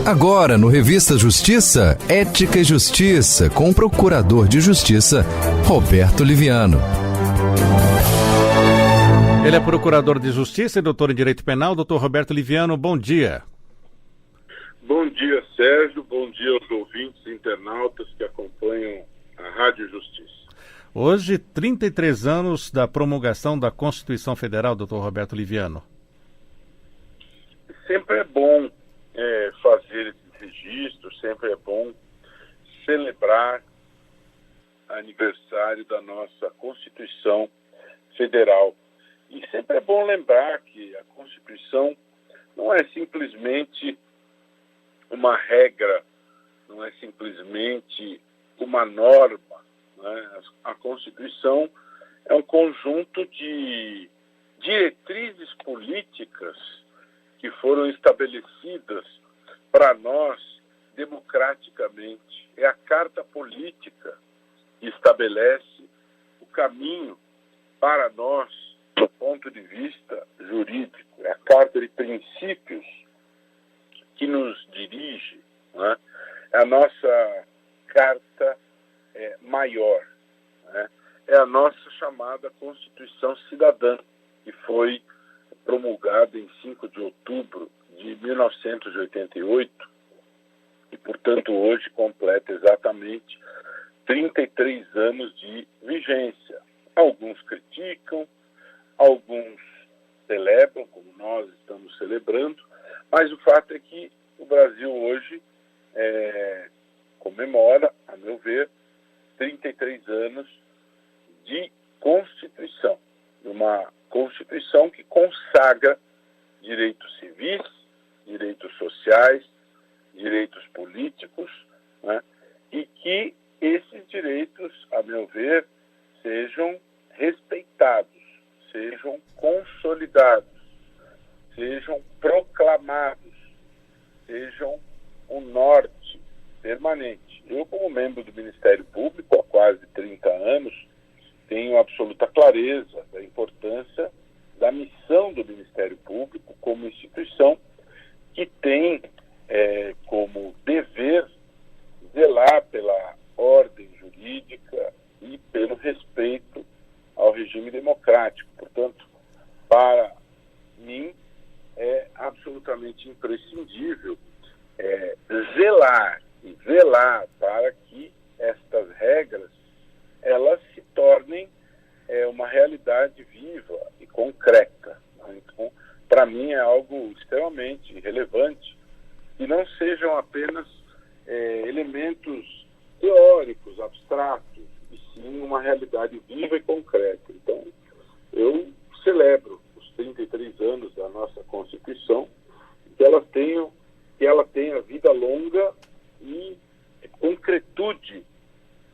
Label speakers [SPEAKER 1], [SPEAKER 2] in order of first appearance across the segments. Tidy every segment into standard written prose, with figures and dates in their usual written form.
[SPEAKER 1] Agora, no Revista Justiça, Ética e Justiça, com o Procurador de Justiça, Roberto Liviano.
[SPEAKER 2] Ele é Procurador de Justiça e doutor em Direito Penal, doutor Roberto Liviano, bom dia.
[SPEAKER 3] Bom dia, Sérgio, bom dia aos ouvintes internautas que acompanham a Rádio Justiça.
[SPEAKER 2] Hoje, 33 anos da promulgação da Constituição Federal, doutor Roberto Liviano.
[SPEAKER 3] Sempre é bom fazer esse registro, sempre é bom celebrar aniversário da nossa Constituição Federal. E sempre é bom lembrar que a Constituição não é simplesmente uma regra, não é simplesmente uma norma, né? A Constituição é um conjunto de diretrizes políticas que foram estabelecidas para nós democraticamente. É a Carta Política que estabelece o caminho para nós do ponto de vista jurídico. É a Carta de Princípios que nos dirige, né? É a nossa carta maior, né? É a nossa chamada Constituição Cidadã, que foi promulgada em 5 de outubro de 1988 e, portanto, hoje completa exatamente 33 anos de vigência. Alguns criticam, alguns celebram, como nós estamos celebrando, mas o fato é que o Brasil hoje comemora, a meu ver, 33 anos de Constituição. Uma Constituição que consagra direitos civis, direitos sociais, direitos políticos, né? E que esses direitos, a meu ver, sejam respeitados, sejam consolidados, sejam proclamados, sejam um norte permanente. Eu, como membro do Ministério Público há quase 30 anos, tenho absoluta clareza da importância da missão do Ministério Público como instituição que tem como dever zelar pela ordem jurídica e pelo respeito ao regime democrático. Portanto, para mim, é absolutamente imprescindível zelar e velar para que estas regras elas se tornem uma realidade viva e concreta. Então, para mim é algo extremamente relevante e não sejam apenas elementos teóricos, abstratos, e sim uma realidade viva e concreta. Então, eu celebro os 33 anos da nossa Constituição, que ela tenha vida longa e concretude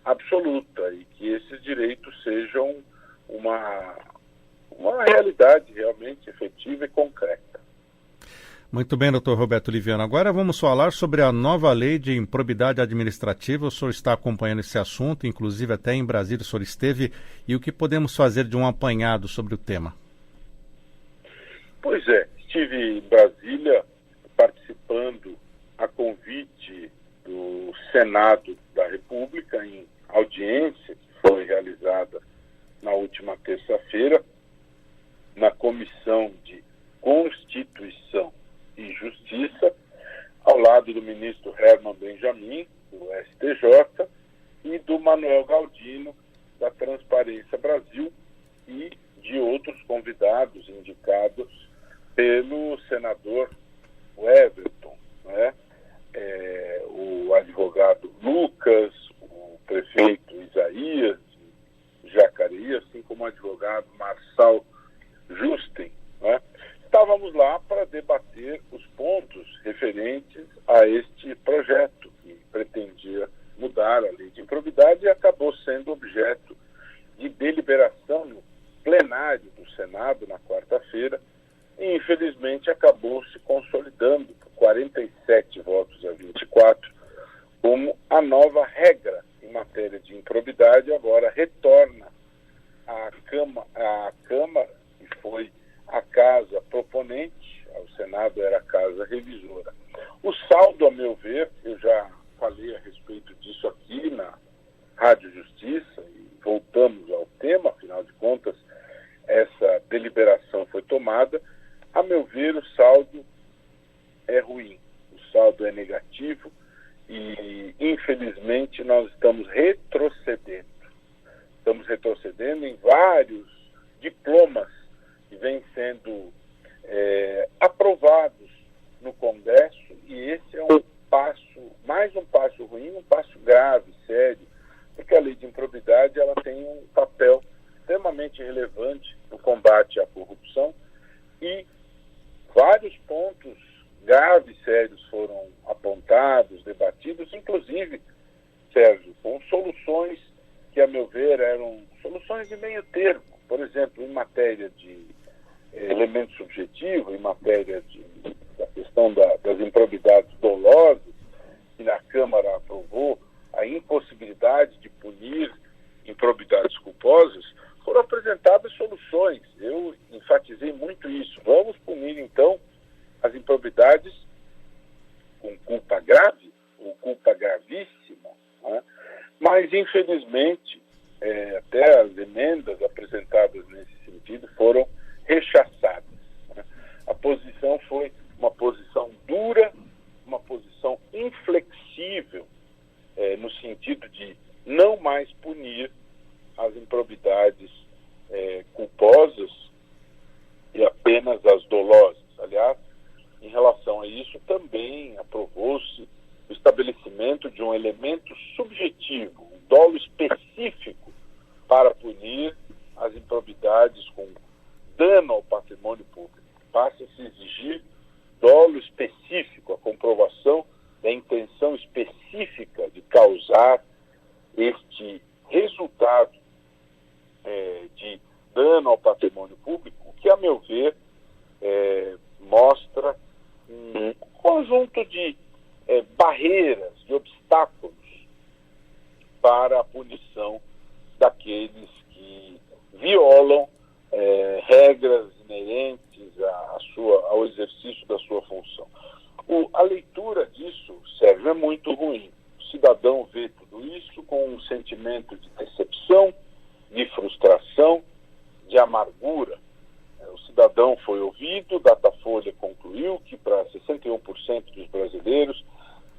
[SPEAKER 3] absoluta, e que esses direitos sejam uma realidade realmente efetiva e concreta.
[SPEAKER 2] Muito bem, doutor Roberto Liviano. Agora vamos falar sobre a nova lei de improbidade administrativa. O senhor está acompanhando esse assunto, inclusive até em Brasília o senhor esteve, e o que podemos fazer de um apanhado sobre o tema?
[SPEAKER 3] Pois é, estive em Brasília participando a convite do Senado da República em audiência que foi realizada na última terça-feira na Comissão de Constituição e Justiça, ao lado do ministro Herman Benjamin, do STJ, e do Manuel Galdino, da Transparência Brasil, e de outros convidados indicados pelo senador Everton, né? O advogado Lucas, o prefeito Isaías Jacareí, assim como o advogado Marçal Justen, né? Estávamos lá para debater os pontos referentes a este projeto que pretendia mudar a lei de improbidade e acabou sendo objeto de deliberação no plenário do Senado na quarta-feira e infelizmente acabou se consolidando por 47 votos a 24 como a nova regra em matéria de improbidade. Agora retorna à Câmara, que foi a casa proponente, o Senado era a casa revisora. O meu ver, eu já falei a respeito disso aqui na Rádio Justiça e voltamos ao tema, afinal de contas, essa deliberação foi tomada. A meu ver, o saldo é ruim, o saldo é negativo e, infelizmente, nós estamos retrocedendo. Estamos retrocedendo em vários diplomas que vêm sendo aprovados no Congresso, e esse é um passo, mais um passo ruim, um passo grave, sério, porque a lei de improbidade ela tem um papel extremamente relevante no combate à corrupção e vários pontos graves, sérios foram apontados, debatidos, inclusive, Sérgio, com soluções que, a meu ver, eram soluções de meio termo. Por exemplo, em matéria de elemento subjetivo, em matéria da questão das improbidades dolosas, que na Câmara aprovou a impossibilidade de punir improbidades culposas, foram apresentadas soluções. Eu enfatizei muito isso. Vamos punir, então, as improbidades com culpa grave ou culpa gravíssima, né? Mas, infelizmente, até as emendas apresentadas nesse sentido foram rechaçadas, né? A posição foi uma posição dura, uma posição inflexível, no sentido de não mais punir as improbidades culposas e apenas as dolosas. Aliás, em relação a isso, também aprovou-se o estabelecimento de um elemento subjetivo, um dolo específico para punir as improbidades com dano ao patrimônio público. Passa a se exigir dolo específico, a comprovação da intenção específica de causar este resultado de dano ao patrimônio público, o que, a meu ver, mostra um conjunto de barreiras, de obstáculos para a punição daqueles que violam regras inerentes ao exercício da sua função. A leitura disso, Sérgio, é muito ruim. O cidadão vê tudo isso com um sentimento de decepção, de frustração, de amargura. O cidadão foi ouvido, Datafolha concluiu que para 61% dos brasileiros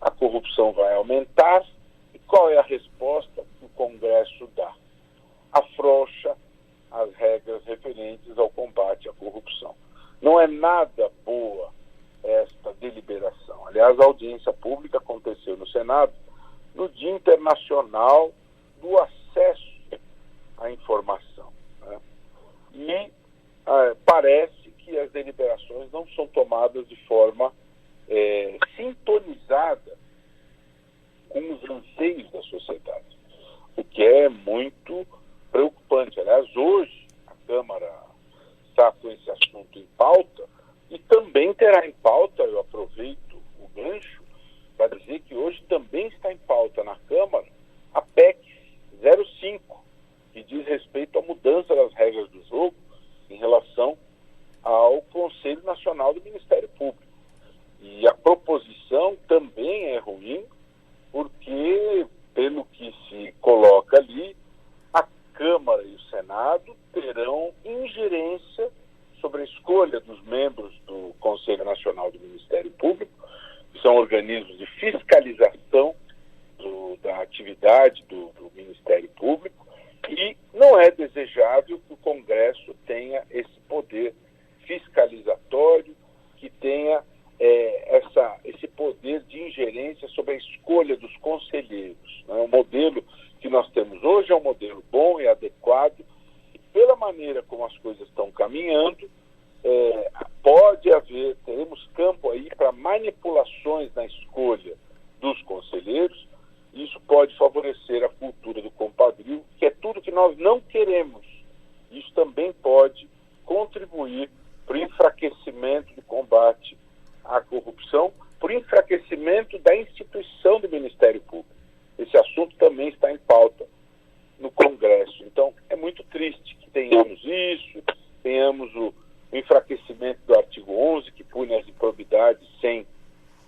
[SPEAKER 3] a corrupção vai aumentar. E qual é a resposta que o Congresso dá? Afrouxa as regras referentes ao combate à corrupção. Não é nada boa esta deliberação. Aliás, a audiência pública aconteceu no Senado no Dia Internacional do Acesso à Informação, né? E parece que as deliberações não são tomadas de forma sintonizada com os anseios da sociedade, o que é muito preocupante. Aliás, hoje a Câmara está com esse assunto em pauta e também terá em pauta, eu aproveito o gancho para dizer que hoje também está em pauta na Câmara a PEC 05, que diz respeito à mudança das regras do jogo em relação ao Conselho Nacional do Ministério Público. E a proposição também é ruim, porque, pelo que se coloca ali, a Câmara e o Senado terão ingerência sobre a escolha dos membros do Conselho Nacional do Ministério Público, que são organismos de fiscalização da atividade do Ministério Público, e não é desejável que o Congresso tenha esse poder fiscalizatório, que tenha esse poder de ingerência sobre a escolha dos conselheiros, né? O modelo que nós temos hoje é um modelo bom e adequado, e pela maneira como as coisas estão caminhando, teremos campo aí para manipulações na escolha dos conselheiros. Isso pode favorecer a cultura do compadrio, que é tudo que nós não queremos. Isso também pode contribuir para o enfraquecimento do combate à corrupção, para o enfraquecimento da instituição do Ministério Público. Esse assunto também está em pauta no Congresso. Então, é muito triste que tenhamos isso, tenhamos o enfraquecimento do artigo 11, que pune as improbidades sem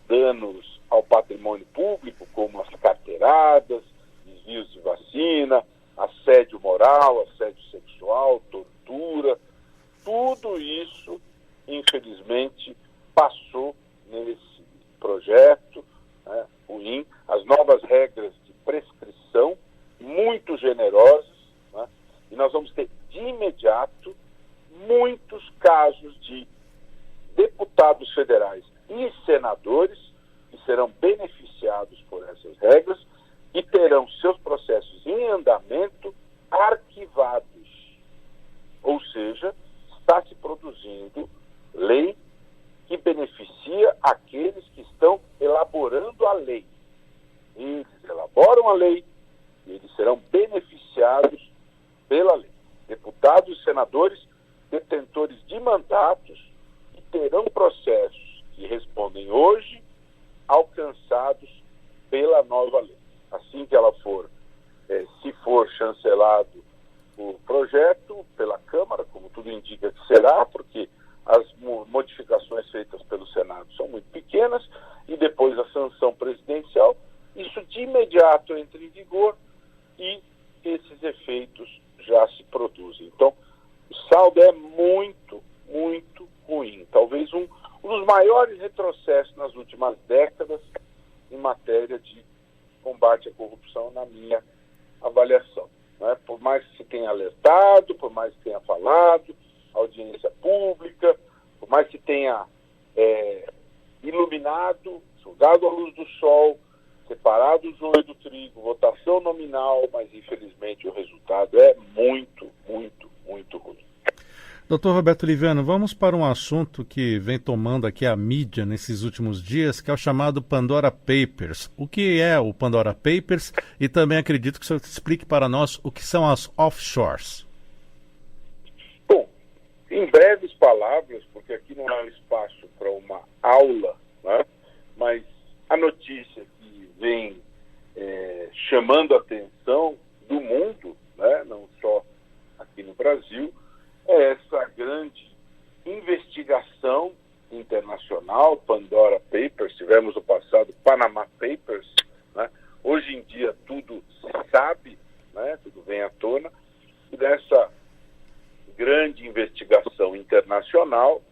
[SPEAKER 3] danos ao patrimônio público, como as carteiradas, desvios de vacina, assédio moral, assédio sexual, tortura, tudo isso, infelizmente, passou nesse projeto, né, ruim. As novas regras de prescrição, muito generosas, né, e nós vamos ter de imediato muitos casos de deputados federais e senadores que serão beneficiados por essas regras e terão seus processos em andamento arquivados. Ou seja, está se produzindo lei que beneficia aqueles que estão elaborando a lei. Eles elaboram a lei e eles serão beneficiados pela lei. Deputados e senadores detentores de mandatos que terão processos que respondem hoje alcançados pela nova lei. Assim que ela for, se for chancelado o projeto pela Câmara, como tudo indica que será, porque as modificações feitas pelo Senado são muito pequenas, e depois a sanção presidencial, isso de imediato entra em vigor e esses efeitos já se produzem. Então, o saldo é muito, muito ruim. Talvez um dos maiores retrocessos nas últimas décadas em matéria de combate à corrupção, na minha avaliação. Né? Por mais que se tenha alertado, por mais que tenha falado, audiência pública, por mais que tenha iluminado, jogado a luz do sol, separado o joio do trigo, votação nominal, mas infelizmente o resultado é muito, muito, muito ruim.
[SPEAKER 2] Doutor Roberto Liviano, vamos para um assunto que vem tomando aqui a mídia nesses últimos dias, que é o chamado Pandora Papers. O que é o Pandora Papers? E também acredito que o senhor explique para nós o que são as offshores.
[SPEAKER 3] Bom, em breves palavras, porque aqui não há espaço para uma aula, né? Mas a notícia que vem chamando a atenção do mundo, né? Não só aqui no Brasil, é essa grande investigação internacional, Pandora Papers. Tivemos no passado Panama Papers, né? Hoje em dia tudo se sabe, né? Tudo vem à tona, e dessa grande investigação internacional,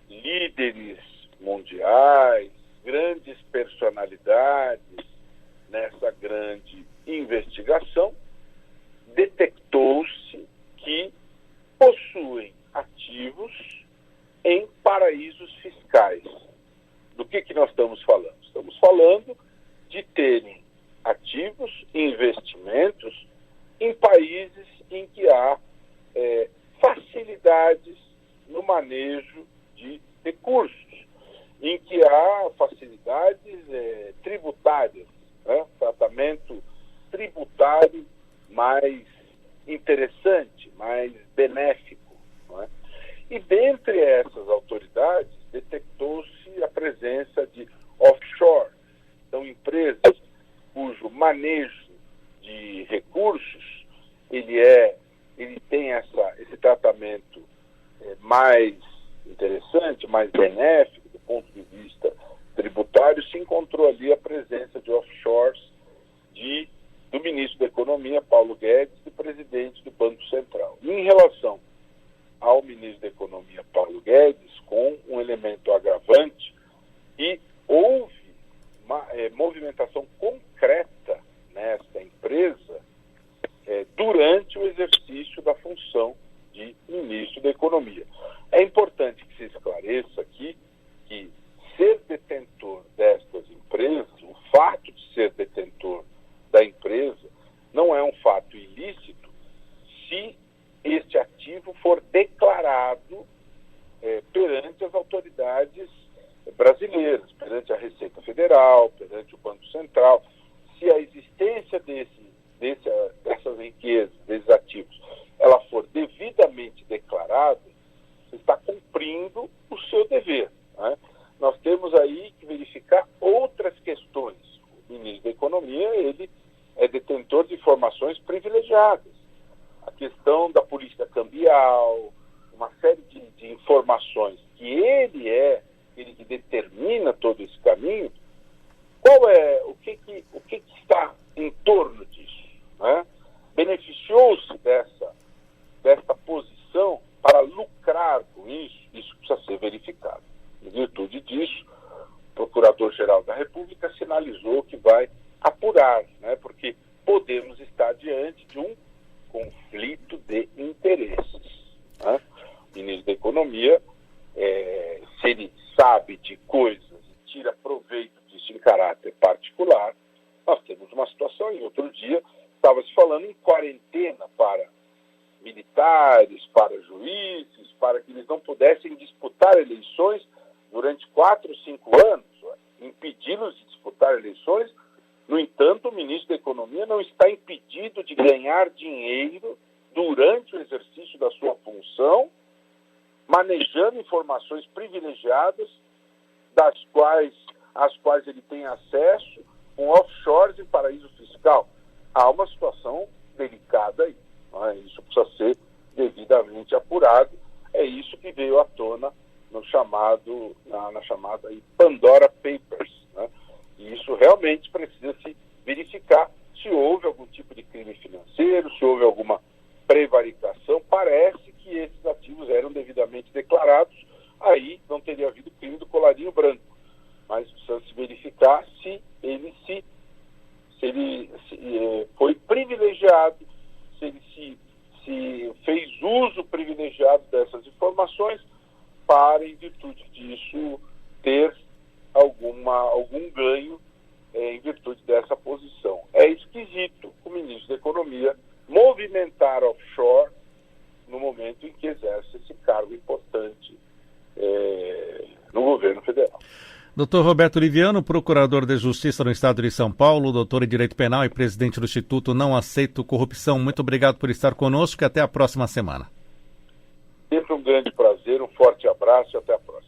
[SPEAKER 3] líderes mundiais, grandes personalidades nessa grande investigação, detectou-se que possuem ativos em paraísos fiscais. Do que nós estamos falando? Estamos falando de terem ativos e investimentos em países em que há facilidades no manejo de recursos, em que há facilidades tributárias, né? Tratamento tributário mais interessante, mais benéfico. Não é? E dentre essas autoridades, detectou-se a presença de offshore, então empresas cujo manejo de recursos ele tem esse tratamento mais interessante, mais benéfico do ponto de vista tributário. Se encontrou ali a presença de offshores do ministro da Economia, Paulo Guedes, e presidente do Banco Central. E em relação ao ministro da Economia, Paulo Guedes, com um elemento agravante, e houve uma movimentação concreta nesta empresa durante o exercício da função de ministro da Economia. É importante que se esclareça aqui que ser detentor destas empresas, o fato de ser detentor da empresa, não é um fato ilícito se este ativo for declarado perante as autoridades brasileiras, perante a Receita Federal, perante o Banco Central. Se a existência dessas riquezas, desses ativos, ela for devidamente declarada, você está cumprindo o seu dever. Né? Nós temos aí que verificar outras questões. O ministro da Economia, ele é detentor de informações privilegiadas. A questão da política cambial, uma série de informações que ele que determina todo esse caminho, Procurador-Geral da República sinalizou que vai apurar, né, porque podemos estar diante de um conflito de interesses. Né? O ministro da Economia, se ele sabe de coisas e tira proveito disso em caráter particular, nós temos uma situação. E outro dia estava se falando em quarentena para militares, para juízes, para que eles não pudessem disputar eleições durante 4 ou 5 anos, impedi-los de disputar eleições. No entanto, o ministro da Economia não está impedido de ganhar dinheiro durante o exercício da sua função, manejando informações privilegiadas às quais ele tem acesso, com offshores em paraíso fiscal. Há uma situação delicada aí. Isso precisa ser devidamente apurado. É isso que veio à tona no chamado, na chamada aí Pandora Papers. Né? E isso realmente precisa se verificar se houve algum tipo de crime financeiro, se houve alguma prevaricação. Parece que esses ativos eram devidamente declarados, aí não teria havido crime do colarinho branco. Mas precisa se verificar se ele foi privilegiado, se ele se fez uso privilegiado dessas informações para, em virtude disso, ter algum ganho em virtude dessa posição. É esquisito o ministro da Economia movimentar offshore no momento em que exerce esse cargo importante no governo federal.
[SPEAKER 2] Dr. Roberto Liviano, procurador de Justiça no Estado de São Paulo, doutor em Direito Penal e presidente do Instituto Não Aceito Corrupção, muito obrigado por estar conosco e até a próxima semana.
[SPEAKER 3] Sempre um grande prazer, um forte abraço e até a próxima.